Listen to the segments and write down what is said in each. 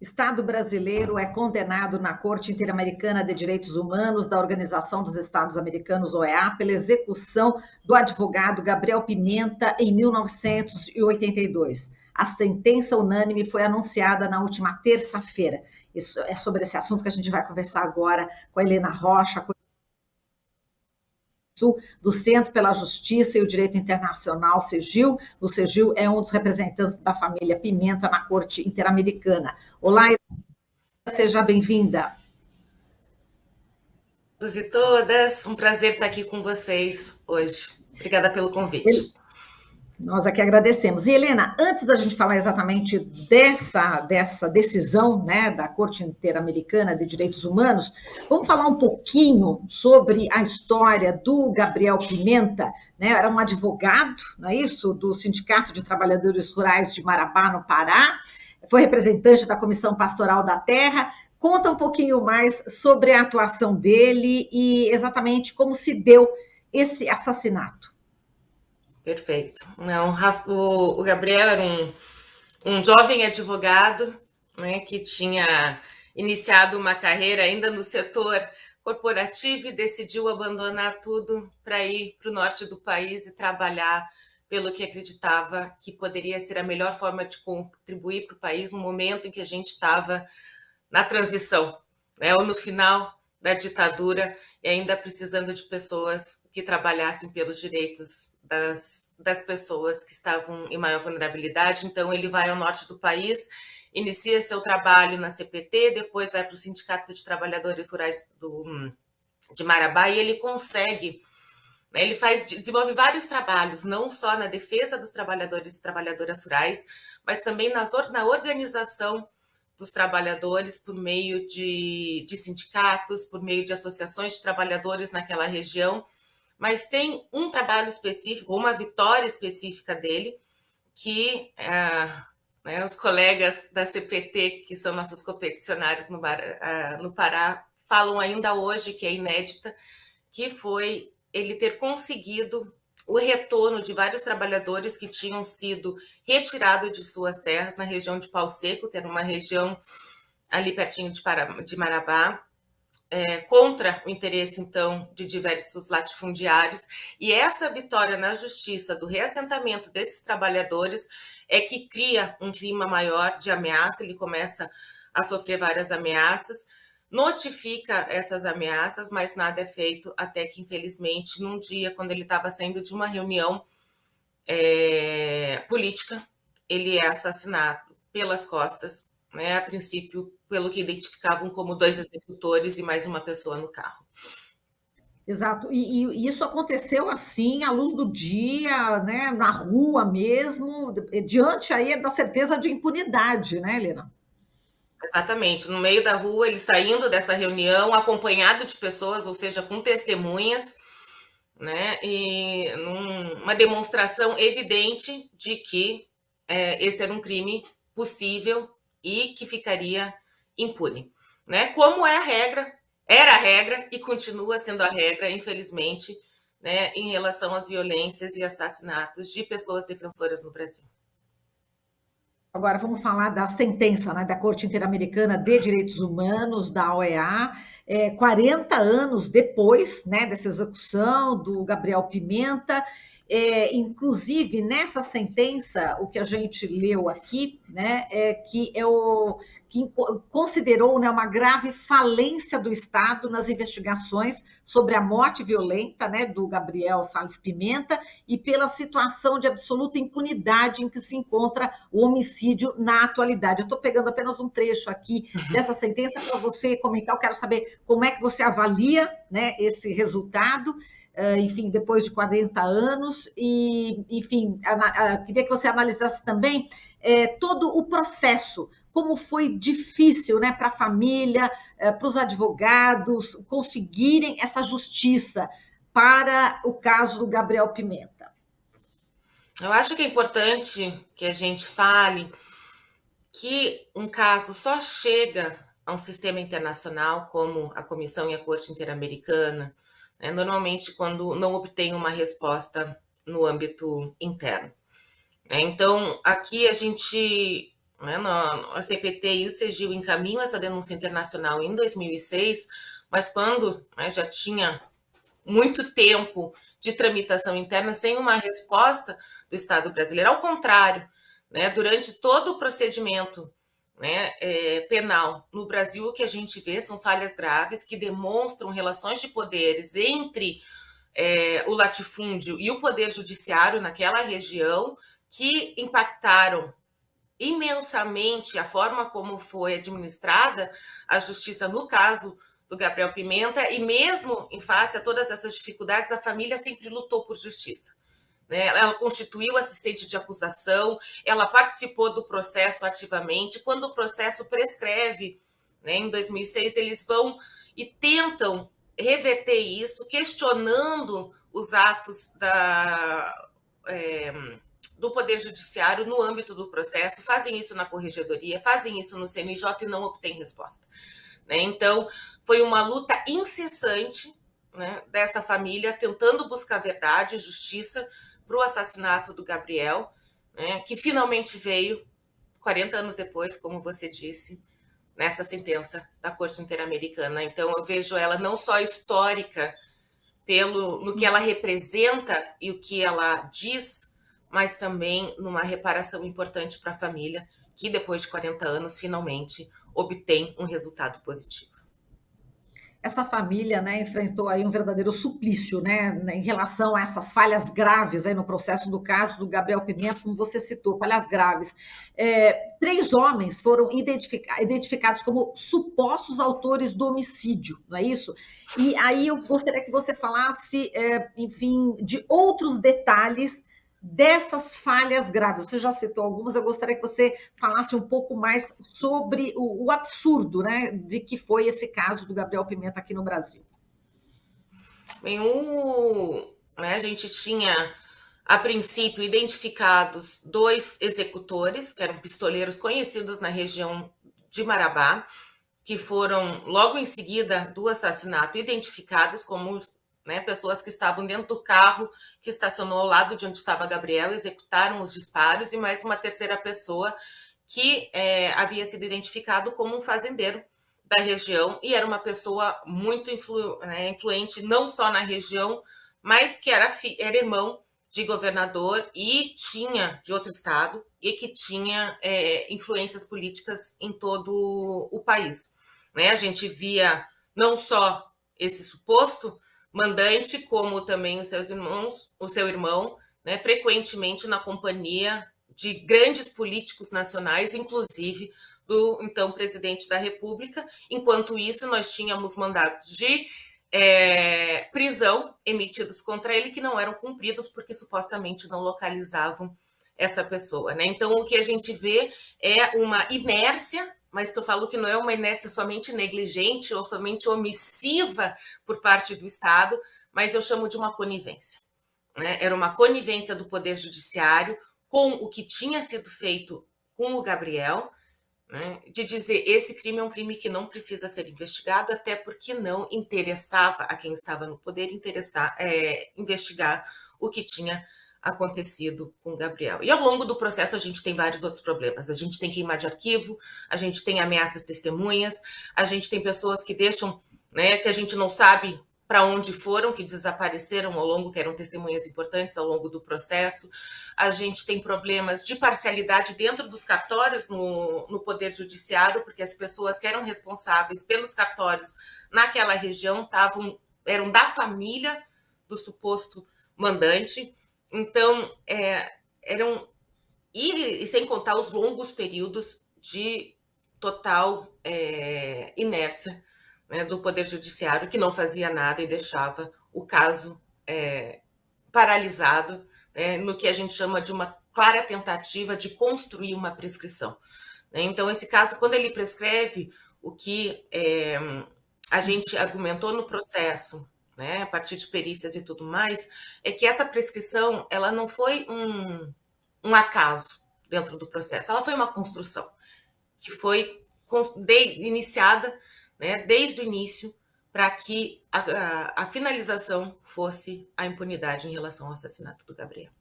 Estado brasileiro é condenado na Corte Interamericana de Direitos Humanos da Organização dos Estados Americanos, OEA, pela execução do advogado Gabriel Pimenta em 1982. A sentença unânime foi anunciada na última terça-feira. Isso é sobre esse assunto que a gente vai conversar agora com a Helena Rocha, do Centro pela Justiça e o Direito Internacional, CEGIL. O CEGIL é um dos representantes da família Pimenta na Corte Interamericana. Olá, seja bem-vinda. Todos e todas, um prazer estar aqui com vocês hoje. Obrigada pelo convite. Nós aqui agradecemos. E, Helena, antes da gente falar exatamente dessa decisão, né, da Corte Interamericana de Direitos Humanos, vamos falar um pouquinho sobre a história do Gabriel Pimenta, né? Era um advogado, não é isso? Do Sindicato de Trabalhadores Rurais de Marabá, no Pará, foi representante da Comissão Pastoral da Terra. Conta um pouquinho mais sobre a atuação dele e exatamente como se deu esse assassinato. Perfeito. Não, o Gabriel era um jovem advogado, né, que tinha iniciado uma carreira ainda no setor corporativo e decidiu abandonar tudo para ir para o norte do país e trabalhar pelo que acreditava que poderia ser a melhor forma de contribuir para o país no momento em que a gente estava na transição, né, ou no final da ditadura, e ainda precisando de pessoas que trabalhassem pelos direitos das pessoas que estavam em maior vulnerabilidade. Então, ele vai ao norte do país, inicia seu trabalho na CPT, depois vai para o Sindicato de Trabalhadores Rurais de Marabá, e ele consegue, né, ele desenvolve vários trabalhos, não só na defesa dos trabalhadores e trabalhadoras rurais, mas também na organização dos trabalhadores por meio de sindicatos, por meio de associações de trabalhadores naquela região. Mas tem um trabalho específico, uma vitória específica dele, que né, os colegas da CPT, que são nossos competicionários no Pará, falam ainda hoje, que é inédita, que foi ele ter conseguido o retorno de vários trabalhadores que tinham sido retirados de suas terras na região de Pau Seco, que era uma região ali pertinho de Marabá, contra o interesse, então, de diversos latifundiários. E essa vitória na justiça do reassentamento desses trabalhadores é que cria um clima maior de ameaça. Ele começa a sofrer várias ameaças, notifica essas ameaças, mas nada é feito até que, infelizmente, num dia, quando ele estava saindo de uma reunião política, ele é assassinado pelas costas, né, a princípio, pelo que identificavam como 2 executores e mais uma pessoa no carro. Exato, e isso aconteceu assim, à luz do dia, né, na rua mesmo, diante aí da certeza de impunidade, né, Helena? Exatamente, no meio da rua, ele saindo dessa reunião, acompanhado de pessoas, ou seja, com testemunhas, né, e uma demonstração evidente de que esse era um crime possível e que ficaria impune, né? Como é a regra, era a regra e continua sendo a regra, infelizmente, né, em relação às violências e assassinatos de pessoas defensoras no Brasil. Agora vamos falar da sentença, né, da Corte Interamericana de Direitos Humanos, da OEA, 40 anos depois, né, dessa execução do Gabriel Pimenta. Inclusive, nessa sentença, o que a gente leu aqui, né, que considerou, né, uma grave falência do Estado nas investigações sobre a morte violenta, né, do Gabriel Salles Pimenta e pela situação de absoluta impunidade em que se encontra o homicídio na atualidade. Eu estou pegando apenas um trecho aqui dessa sentença para você comentar. Eu quero saber como é que você avalia, né, esse resultado, enfim, depois de 40 anos, e, enfim, queria que você analisasse também todo o processo, como foi difícil, né, para a família, para os advogados conseguirem essa justiça para o caso do Gabriel Pimenta. Eu acho que é importante que a gente fale que um caso só chega a um sistema internacional, como a Comissão e a Corte Interamericana, né, normalmente quando não obtém uma resposta no âmbito interno. Então, aqui a gente né? A CPT e o CGIL encaminham essa denúncia internacional em 2006, mas quando, né, já tinha muito tempo de tramitação interna sem uma resposta do Estado brasileiro. Ao contrário, né, durante todo o procedimento, né, penal no Brasil, o que a gente vê são falhas graves que demonstram relações de poderes entre o latifúndio e o poder judiciário naquela região, que impactaram imensamente a forma como foi administrada a justiça no caso do Gabriel Pimenta, e mesmo em face a todas essas dificuldades, a família sempre lutou por justiça. Né? Ela constituiu assistente de acusação, ela participou do processo ativamente. Quando o processo prescreve, né, em 2006, eles vão e tentam reverter isso, questionando os atos do Poder Judiciário no âmbito do processo, fazem isso na Corregedoria, fazem isso no CNJ e não obtêm resposta. Né? Então, foi uma luta incessante, né, dessa família, tentando buscar verdade e justiça para o assassinato do Gabriel, né, que finalmente veio, 40 anos depois, como você disse, nessa sentença da Corte Interamericana. Então, eu vejo ela não só histórica no que ela representa e o que ela diz, mas também numa reparação importante para a família, que depois de 40 anos, finalmente, obtém um resultado positivo. Essa família, né, enfrentou aí um verdadeiro suplício, né, em relação a essas falhas graves aí no processo do caso do Gabriel Pimenta, como você citou, falhas graves. 3 homens foram identificados como supostos autores do homicídio, não é isso? E aí eu gostaria que você falasse, enfim, de outros detalhes dessas falhas graves. Você já citou algumas, eu gostaria que você falasse um pouco mais sobre o absurdo, né, de que foi esse caso do Gabriel Pimenta aqui no Brasil. Bem, né, a gente tinha, a princípio, identificados 2 executores, que eram pistoleiros conhecidos na região de Marabá, que foram, logo em seguida do assassinato, identificados como, né, pessoas que estavam dentro do carro que estacionou ao lado de onde estava Gabriel, executaram os disparos, e mais uma terceira pessoa que havia sido identificado como um fazendeiro da região, e era uma pessoa muito influente, não só na região, mas que era irmão de governador e tinha, de outro estado, e que tinha influências políticas em todo o país. Né? A gente via não só esse suposto mandante, como também o seu irmão, né, frequentemente na companhia de grandes políticos nacionais, inclusive do então presidente da República. Enquanto isso, nós tínhamos mandatos de prisão emitidos contra ele que não eram cumpridos porque supostamente não localizavam essa pessoa. Né? Então, o que a gente vê é uma inércia, mas que eu falo que não é uma inércia somente negligente ou somente omissiva por parte do Estado, mas eu chamo de uma conivência. Né? Era uma conivência do Poder Judiciário com o que tinha sido feito com o Gabriel, né? De dizer esse crime é um crime que não precisa ser investigado, até porque não interessava a quem estava no poder investigar o que tinha acontecido com o Gabriel. E ao longo do processo a gente tem vários outros problemas. A gente tem queima de arquivo, a gente tem ameaças testemunhas, a gente tem pessoas que deixam, né, que a gente não sabe para onde foram, que desapareceram ao longo, que eram testemunhas importantes ao longo do processo. A gente tem problemas de parcialidade dentro dos cartórios no Poder Judiciário, porque as pessoas que eram responsáveis pelos cartórios naquela região eram da família do suposto mandante. Então, e sem contar os longos períodos de total inércia, né, do Poder Judiciário, que não fazia nada e deixava o caso paralisado, né, no que a gente chama de uma clara tentativa de construir uma prescrição. Né? Então, esse caso, quando ele prescreve, o que a gente argumentou no processo, né, a partir de perícias e tudo mais, é que essa prescrição ela não foi um acaso dentro do processo, ela foi uma construção que foi iniciada, né, desde o início, para que a finalização fosse a impunidade em relação ao assassinato do Gabriel.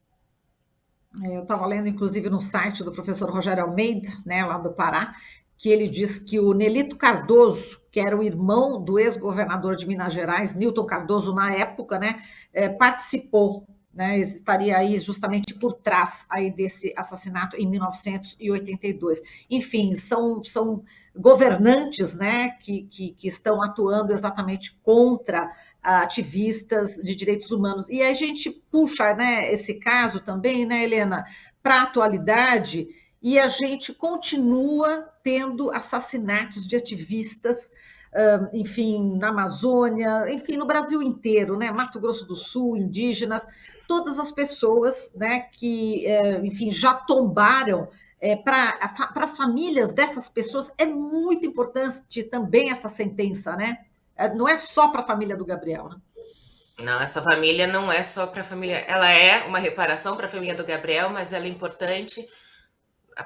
Eu estava lendo, inclusive, no site do professor Rogério Almeida, né, lá do Pará, que ele diz que o Nelito Cardoso, que era o irmão do ex-governador de Minas Gerais, Newton Cardoso, na época, né, participou, né, estaria aí justamente por trás aí desse assassinato em 1982. Enfim, são governantes, né, que estão atuando exatamente contra ativistas de direitos humanos. E a gente puxa, né, esse caso também, né, Helena, para a atualidade, e a gente continua tendo assassinatos de ativistas, enfim, na Amazônia, enfim, no Brasil inteiro, né? Mato Grosso do Sul, indígenas, todas as pessoas, né, que, enfim, já tombaram. Para as famílias dessas pessoas é muito importante também essa sentença, né? Não é só para a família do Gabriel, né? Não, essa família não é só para a família. Ela é uma reparação para a família do Gabriel, mas ela é importante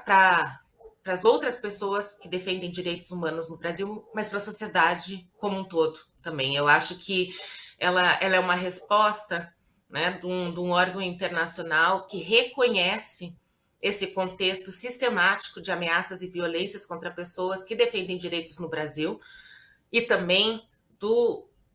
para as outras pessoas que defendem direitos humanos no Brasil, mas para a sociedade como um todo também. Eu acho que ela é uma resposta, né, de um órgão internacional que reconhece esse contexto sistemático de ameaças e violências contra pessoas que defendem direitos no Brasil, e também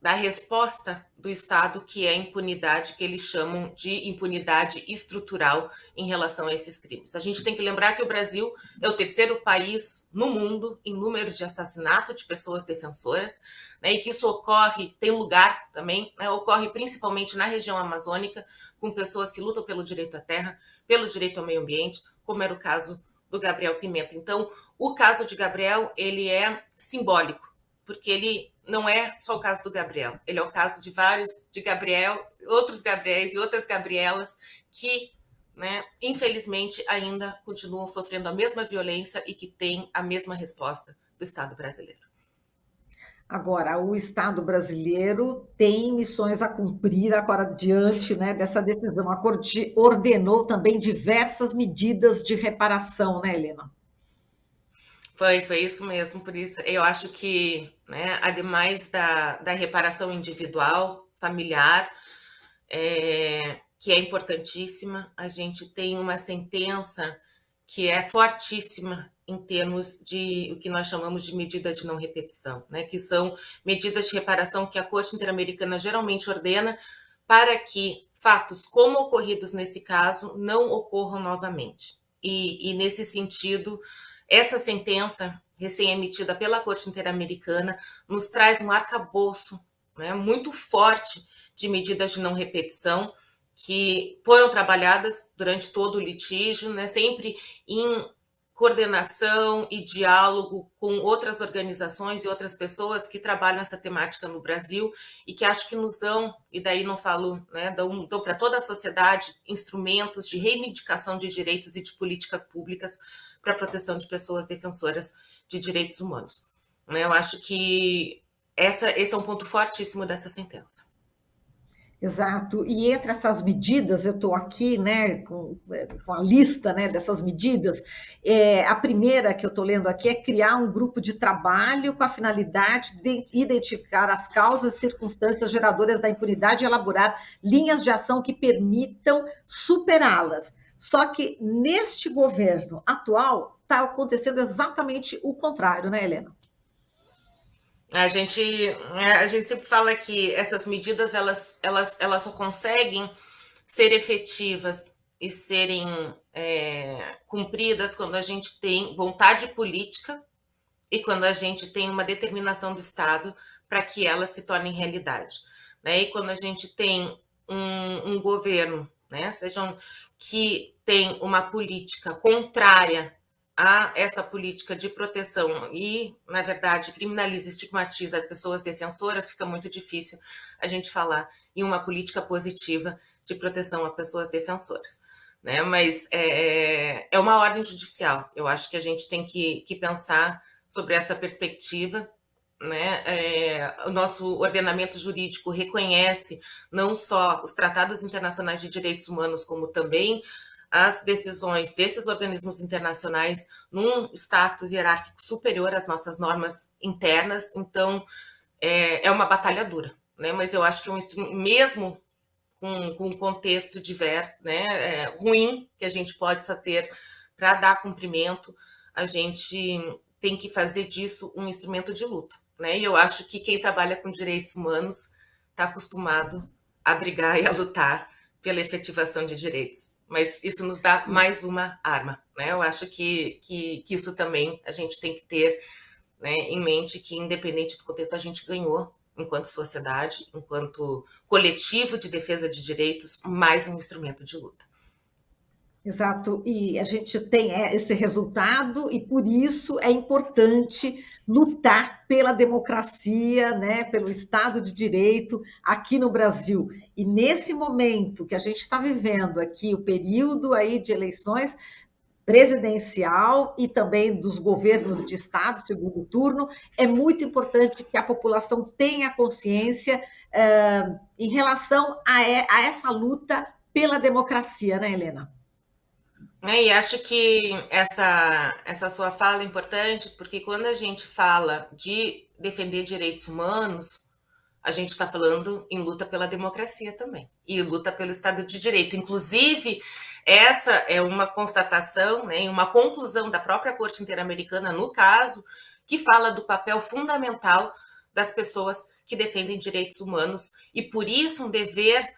da resposta do Estado, que é a impunidade, que eles chamam de impunidade estrutural em relação a esses crimes. A gente tem que lembrar que o Brasil é o terceiro país no mundo em número de assassinato de pessoas defensoras, né, e que isso ocorre, tem lugar também, né, ocorre principalmente na região amazônica, com pessoas que lutam pelo direito à terra, pelo direito ao meio ambiente, como era o caso do Gabriel Pimenta. Então, o caso de Gabriel, ele é simbólico, porque ele não é só o caso do Gabriel, ele é o caso de vários, de Gabriel, outros Gabriéis e outras Gabrielas que, né, infelizmente, ainda continuam sofrendo a mesma violência e que têm a mesma resposta do Estado brasileiro. Agora, o Estado brasileiro tem missões a cumprir agora diante, né, dessa decisão. A Corte ordenou também diversas medidas de reparação, né, Helena? Foi isso mesmo, por isso eu acho que, né, ademais da reparação individual, familiar, que é importantíssima, a gente tem uma sentença que é fortíssima em termos de o que nós chamamos de medida de não repetição, né, que são medidas de reparação que a Corte Interamericana geralmente ordena para que fatos como ocorridos nesse caso não ocorram novamente. E nesse sentido, essa sentença, recém-emitida pela Corte Interamericana, nos traz um arcabouço, né, muito forte de medidas de não repetição, que foram trabalhadas durante todo o litígio, né, sempre em coordenação e diálogo com outras organizações e outras pessoas que trabalham essa temática no Brasil e que acho que nos dão, e daí não falo, né, dão para toda a sociedade instrumentos de reivindicação de direitos e de políticas públicas para a proteção de pessoas defensoras de direitos humanos. Eu acho que esse é um ponto fortíssimo dessa sentença. Exato. E entre essas medidas, eu estou aqui, né, com a lista, né, dessas medidas. A primeira que eu estou lendo aqui é criar um grupo de trabalho com a finalidade de identificar as causas e circunstâncias geradoras da impunidade e elaborar linhas de ação que permitam superá-las. Só que neste governo atual está acontecendo exatamente o contrário, né, Helena? A gente sempre fala que essas medidas elas só conseguem ser efetivas e serem cumpridas quando a gente tem vontade política e quando a gente tem uma determinação do Estado para que elas se tornem realidade, né? E quando a gente tem um governo, né, que tem uma política contrária a essa política de proteção e, na verdade, criminaliza e estigmatiza pessoas defensoras, fica muito difícil a gente falar em uma política positiva de proteção a pessoas defensoras, né? Mas é uma ordem judicial. Eu acho que a gente tem que pensar sobre essa perspectiva, né? O nosso ordenamento jurídico reconhece não só os tratados internacionais de direitos humanos, como também as decisões desses organismos internacionais num status hierárquico superior às nossas normas internas. Então, é uma batalha dura, né? Mas eu acho que mesmo com um contexto né, ruim que a gente possa ter para dar cumprimento, a gente tem que fazer disso um instrumento de luta, né? E eu acho que quem trabalha com direitos humanos está acostumado a brigar e a lutar pela efetivação de direitos. Mas isso nos dá mais uma arma, né? Eu acho que isso também a gente tem que ter, né, em mente, que independente do contexto, a gente ganhou enquanto sociedade, enquanto coletivo de defesa de direitos, mais um instrumento de luta. Exato, e a gente tem esse resultado e por isso é importante lutar pela democracia, né, pelo Estado de Direito aqui no Brasil. E nesse momento que a gente está vivendo aqui, o período aí de eleições presidencial e também dos governos de Estado, segundo turno, é muito importante que a população tenha consciência em relação a essa luta pela democracia, né, Helena? E acho que essa sua fala é importante, porque quando a gente fala de defender direitos humanos, a gente está falando em luta pela democracia também, e luta pelo Estado de Direito. Inclusive, essa é uma constatação, né, uma conclusão da própria Corte Interamericana, no caso, que fala do papel fundamental das pessoas que defendem direitos humanos, e por isso um dever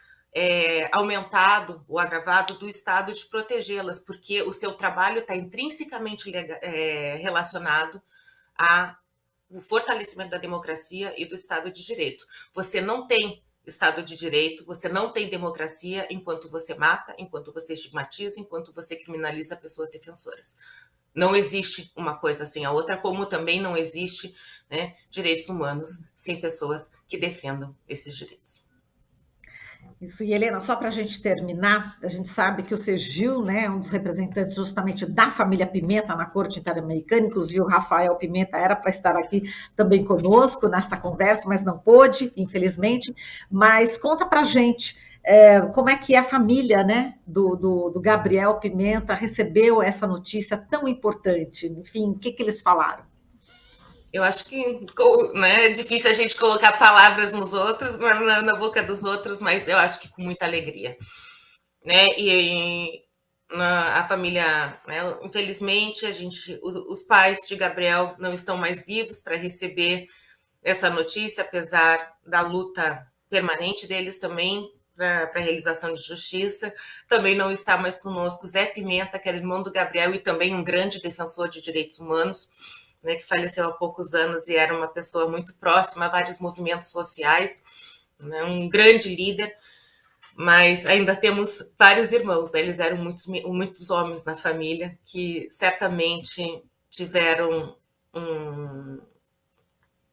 aumentado ou agravado do Estado de protegê-las, porque o seu trabalho está intrinsecamente relacionado ao fortalecimento da democracia e do Estado de Direito. Você não tem Estado de Direito, você não tem democracia enquanto você mata, enquanto você estigmatiza, enquanto você criminaliza pessoas defensoras. Não existe uma coisa sem a outra, como também não existe, né, direitos humanos sem pessoas que defendam esses direitos. Isso, e Helena, só para a gente terminar, a gente sabe que o Sergil, né, é um dos representantes justamente da família Pimenta na Corte Interamericana, inclusive o Rafael Pimenta era para estar aqui também conosco nesta conversa, mas não pôde, infelizmente. Mas conta para a gente como é que a família, né, do Gabriel Pimenta recebeu essa notícia tão importante. Enfim, o que eles falaram? Eu acho que, né, é difícil a gente colocar palavras nos outros, na boca dos outros, mas eu acho que com muita alegria, né? E a família, né, infelizmente, os pais de Gabriel não estão mais vivos para receber essa notícia, apesar da luta permanente deles também para a realização de justiça. Também não está mais conosco Zé Pimenta, que era irmão do Gabriel e também um grande defensor de direitos humanos, né, que faleceu há poucos anos e era uma pessoa muito próxima a vários movimentos sociais, né, um grande líder, mas ainda temos vários irmãos, né, eles eram muitos homens na família que certamente tiveram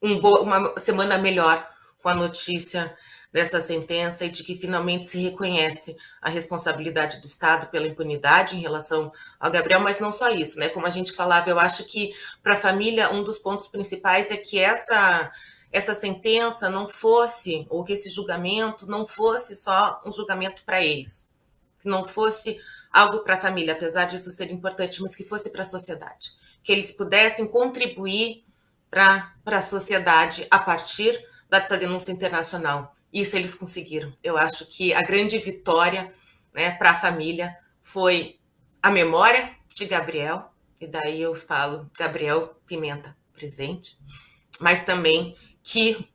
uma semana melhor com a notícia dessa sentença e de que finalmente se reconhece a responsabilidade do Estado pela impunidade em relação ao Gabriel, mas não só isso, né? Como a gente falava, eu acho que para a família um dos pontos principais é que essa sentença não fosse, ou que esse julgamento não fosse só um julgamento para eles, que não fosse algo para a família, apesar disso ser importante, mas que fosse para a sociedade, que eles pudessem contribuir para a sociedade a partir dessa denúncia internacional. Isso eles conseguiram. Eu acho que a grande vitória, né, para a família foi a memória de Gabriel, e daí eu falo Gabriel Pimenta presente, mas também que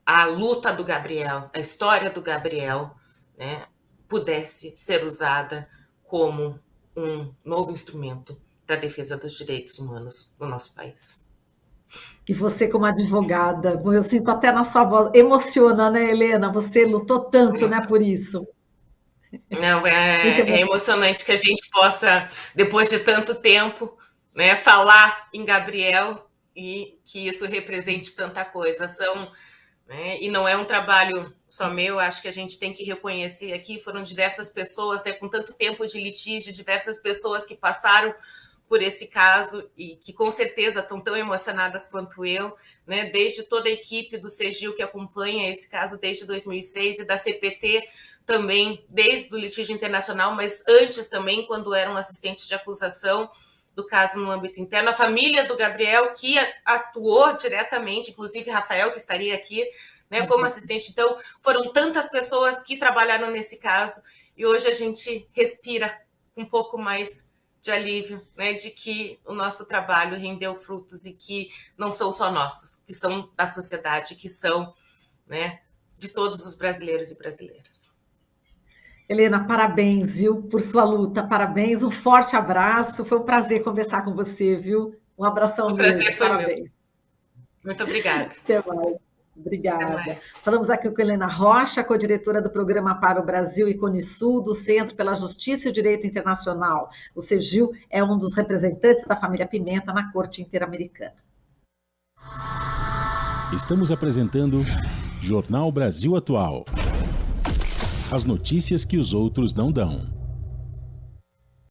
a luta do Gabriel, a história do Gabriel, né, pudesse ser usada como um novo instrumento para a defesa dos direitos humanos no nosso país. E você como advogada, eu sinto até na sua voz, emociona, né, Helena? Você lutou tanto, né, por isso. Não, é emocionante que a gente possa, depois de tanto tempo, né, falar em Gabriel e que isso represente tanta coisa. Né, e não é um trabalho só meu, acho que a gente tem que reconhecer aqui, foram diversas pessoas, né, com tanto tempo de litígio, diversas pessoas que passaram por esse caso e que com certeza estão tão emocionadas quanto eu, né? Desde toda a equipe do Sergil que acompanha esse caso desde 2006 e da CPT também, desde o litígio internacional, mas antes também, quando eram assistentes de acusação do caso no âmbito interno, a família do Gabriel que atuou diretamente, inclusive Rafael, que estaria aqui, né, como assistente. Então, foram tantas pessoas que trabalharam nesse caso e hoje a gente respira um pouco mais de alívio, né, de que o nosso trabalho rendeu frutos e que não são só nossos, que são da sociedade, que são, né, de todos os brasileiros e brasileiras. Helena, parabéns, viu, por sua luta, parabéns, um forte abraço, foi um prazer conversar com você, viu? Um abração O mesmo, prazer foi parabéns. meu. Muito obrigada. Até mais. Obrigada. Até mais. Falamos aqui com Helena Rocha, co-diretora do Programa para o Brasil e Conisul, do Centro pela Justiça e o Direito Internacional. O CEGIL é um dos representantes da família Pimenta na Corte Interamericana. Estamos apresentando Jornal Brasil Atual. As notícias que os outros não dão.